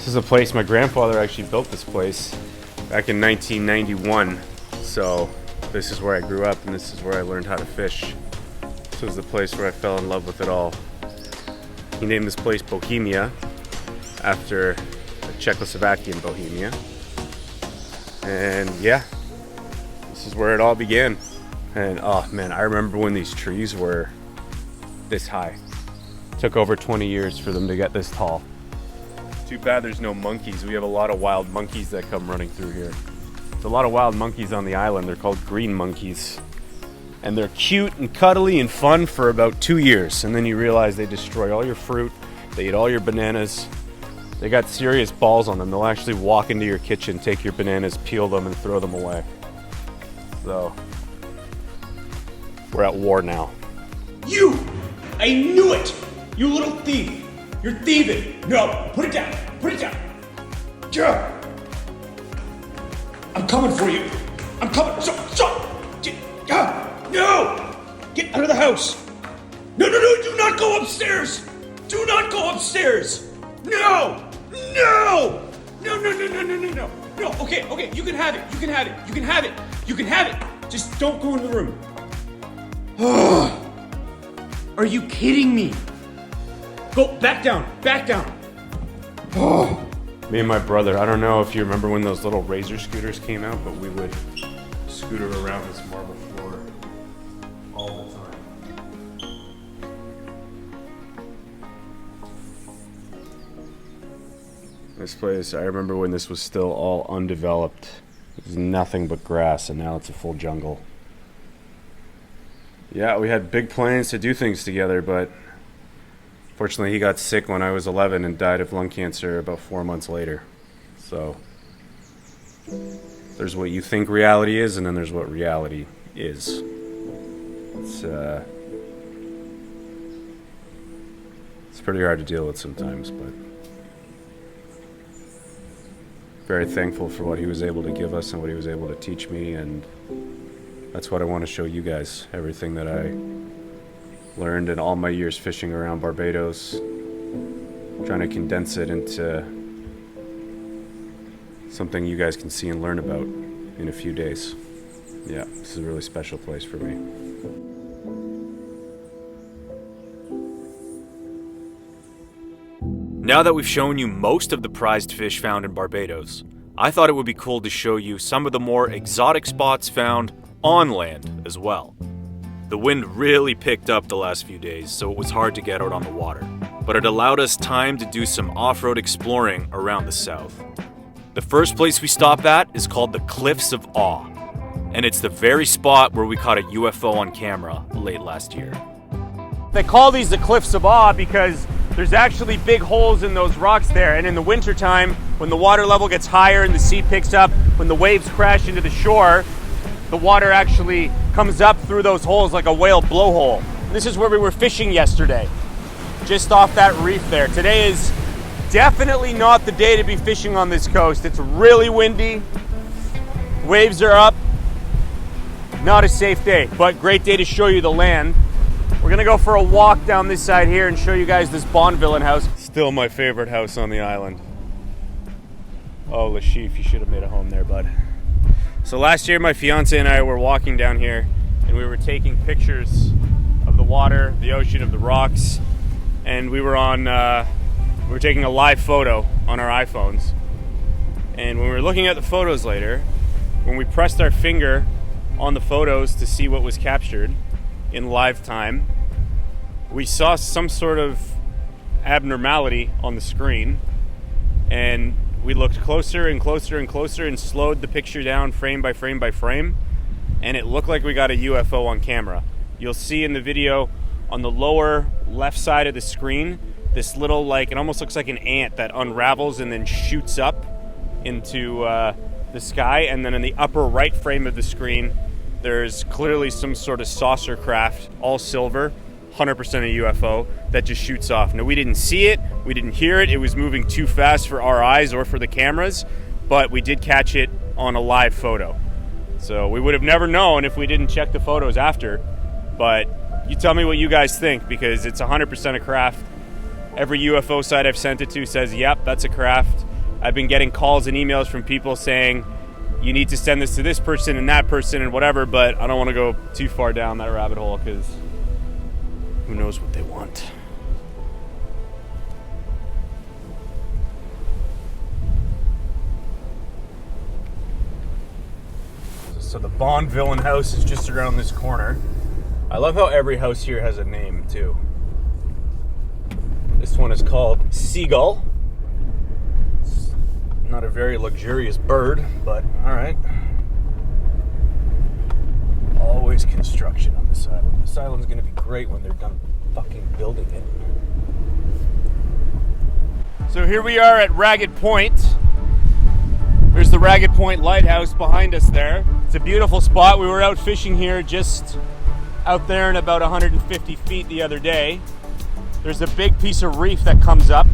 This is a place, my grandfather actually built this place back in 1991. So this is where I grew up and this is where I learned how to fish. This was the place where I fell in love with it all. He named this place Bohemia after the Czechoslovakian Bohemia. And yeah, this is where it all began. And oh man, I remember when these trees were this high. It took over 20 years for them to get this tall. Too bad there's no monkeys. We have a lot of wild monkeys that come running through here. There's a lot of wild monkeys on the island. They're called green monkeys. And they're cute and cuddly and fun for about 2 years. And then you realize they destroy all your fruit. They eat all your bananas. They got serious balls on them. They'll actually walk into your kitchen, take your bananas, peel them, and throw them away. So, we're at war now. You! I knew it! You little thief! You're thieving! No! Put it down! Put it down! Yeah. I'm coming for you! I'm coming! Stop! No! Get out of the house! No! Do not go upstairs! Do not go upstairs! No! No! No! No! Okay, you can have it! You can have it! You can have it! You can have it! Just don't go in the room. Are you kidding me? Go back down! Back down! Me and my brother, I don't know if you remember when those little razor scooters came out, but we would scooter around this marble floor all the time. This place, I remember when this was still all undeveloped. It was nothing but grass, and now it's a full jungle. Yeah, we had big plans to do things together, but fortunately he got sick when I was 11 and died of lung cancer about 4 months later. So, there's what you think reality is, and then there's what reality is. It's pretty hard to deal with sometimes, but very thankful for what he was able to give us and what he was able to teach me, and that's what I want to show you guys. Everything that I learned in all my years fishing around Barbados, trying to condense it into something you guys can see and learn about in a few days. Yeah, this is a really special place for me. Now that we've shown you most of the prized fish found in Barbados, I thought it would be cool to show you some of the more exotic spots found on land as well. The wind really picked up the last few days, so it was hard to get out on the water, but it allowed us time to do some off-road exploring around the south. The first place we stopped at is called the Cliffs of Awe, and it's the very spot where we caught a UFO on camera late last year. They call these the Cliffs of Awe because there's actually big holes in those rocks there, and in the wintertime, when the water level gets higher and the sea picks up, when the waves crash into the shore, the water actually comes up through those holes like a whale blowhole. This is where we were fishing yesterday, just off that reef there. Today is definitely not the day to be fishing on this coast. It's really windy, waves are up, not a safe day, but great day to show you the land. We're gonna go for a walk down this side here and show you guys this Bonneville house. Still my favorite house on the island. Oh, Lashif, you should have made a home there, bud. So last year, my fiance and I were walking down here, and we were taking pictures of the water, the ocean, of the rocks, and we were taking a live photo on our iPhones. And when we were looking at the photos later, when we pressed our finger on the photos to see what was captured in live time, we saw some sort of abnormality on the screen, and we looked closer and closer and closer and slowed the picture down frame by frame by frame, and it looked like we got a UFO on camera. You'll see in the video on the lower left side of the screen this little, like, it almost looks like an ant that unravels and then shoots up into the sky, and then in the upper right frame of the screen there's clearly some sort of saucer craft, all silver, 100% a UFO, that just shoots off. Now, we didn't see it, we didn't hear it, it was moving too fast for our eyes or for the cameras, but we did catch it on a live photo. So we would have never known if we didn't check the photos after, but you tell me what you guys think, because it's 100% a craft. Every UFO site I've sent it to says, yep, that's a craft. I've been getting calls and emails from people saying, you need to send this to this person and that person and whatever, but I don't want to go too far down that rabbit hole because who knows what they want. So the Bond villain house is just around this corner. I love how every house here has a name too. This one is called Seagull. It's not a very luxurious bird, but alright. Always construction on this island. This island's gonna be great when they're done fucking building it. So here we are at Ragged Point. There's the Ragged Point Lighthouse behind us there. It's a beautiful spot. We were out fishing here just out there in about 150 feet the other day. There's a big piece of reef that comes up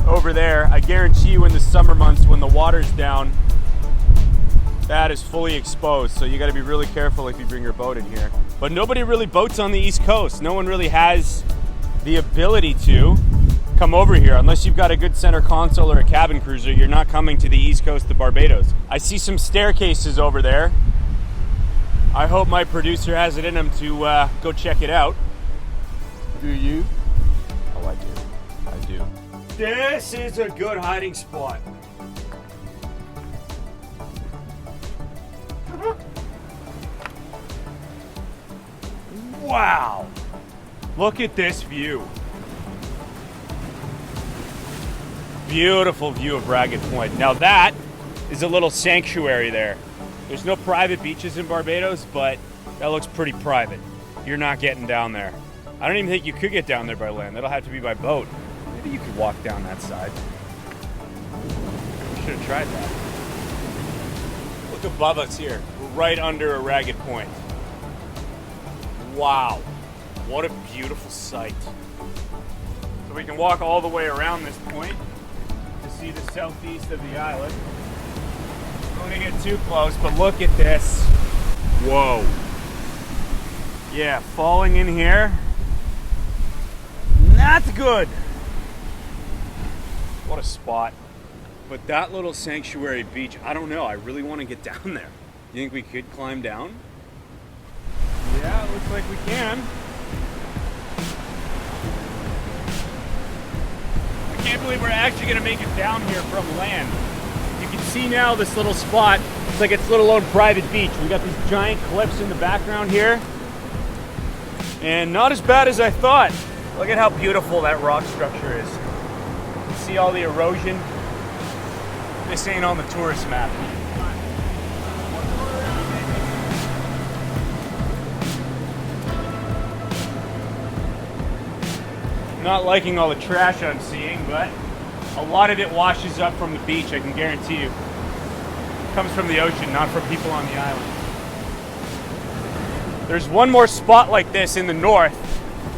over there. I guarantee you in the summer months when the water's down, that is fully exposed. So you gotta be really careful if you bring your boat in here. But nobody really boats on the East Coast. No one really has the ability to come over here. Unless you've got a good center console or a cabin cruiser, you're not coming to the East Coast of Barbados. I see some staircases over there. I hope my producer has it in him to go check it out. Do you? Oh, I do. I do. This is a good hiding spot. Wow! Look at this view. Beautiful view of Ragged Point. Now that is a little sanctuary there. There's no private beaches in Barbados, but that looks pretty private. You're not getting down there. I don't even think you could get down there by land. That'll have to be by boat. Maybe you could walk down that side. Should have tried that. Look above us here. We're right under a Ragged Point. Wow. What a beautiful sight. So we can walk all the way around this point to see the southeast of the island. Don't want to get too close, but look at this. Whoa. Yeah, falling in here. Not good. What a spot. But that little sanctuary beach, I don't know. I really want to get down there. You think we could climb down? Yeah, it looks like we can. I can't believe we're actually going to make it down here from land. You can see now this little spot. It's like its little own private beach. We got these giant cliffs in the background here. And not as bad as I thought. Look at how beautiful that rock structure is. You can see all the erosion. This ain't on the tourist map. Not liking all the trash I'm seeing, but a lot of it washes up from the beach, I can guarantee you. It comes from the ocean, not from people on the island. There's one more spot like this in the north.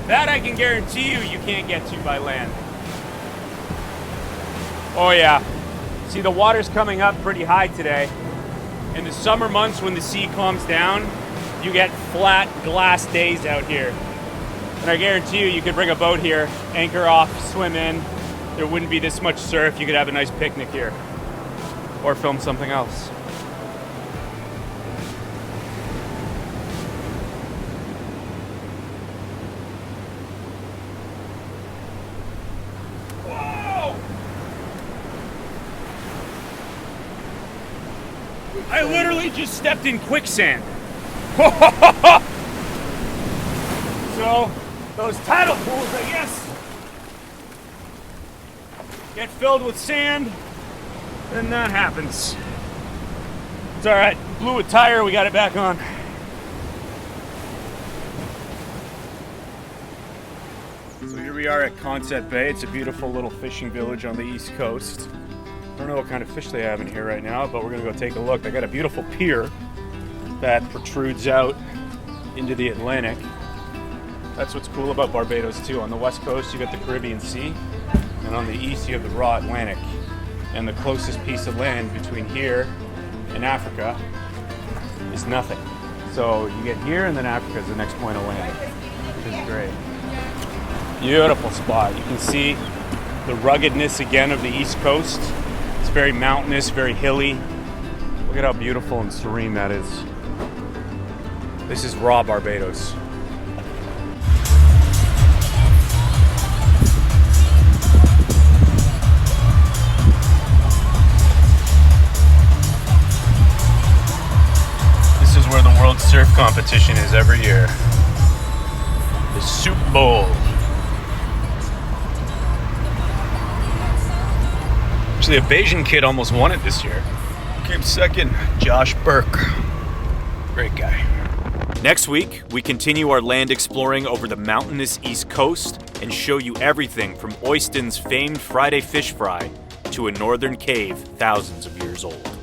That I can guarantee you can't get to by land. Oh yeah. See, the water's coming up pretty high today. In the summer months when the sea calms down, you get flat glass days out here. And I guarantee you could bring a boat here, anchor off, swim in. There wouldn't be this much surf. You could have a nice picnic here. Or film something else. Whoa! I literally just stepped in quicksand. So, those tidal pools, I guess, get filled with sand, then that happens. It's alright, blew a tire, we got it back on. So here we are at Coney Bay. It's a beautiful little fishing village on the east coast. I don't know what kind of fish they have in here right now, but we're gonna go take a look. They got a beautiful pier that protrudes out into the Atlantic. That's what's cool about Barbados too. On the west coast you got the Caribbean Sea, and on the east you have the raw Atlantic. And the closest piece of land between here and Africa is nothing. So you get here and then Africa is the next point of land, which is great. Beautiful spot. You can see the ruggedness again of the east coast. It's very mountainous, very hilly. Look at how beautiful and serene that is. This is raw Barbados. This is where the World Surf Competition is every year. The Soup Bowl. Actually, a Bayesian kid almost won it this year. Came second, Josh Burke. Great guy. Next week, we continue our land exploring over the mountainous East Coast and show you everything from Oyston's famed Friday fish fry to a northern cave thousands of years old.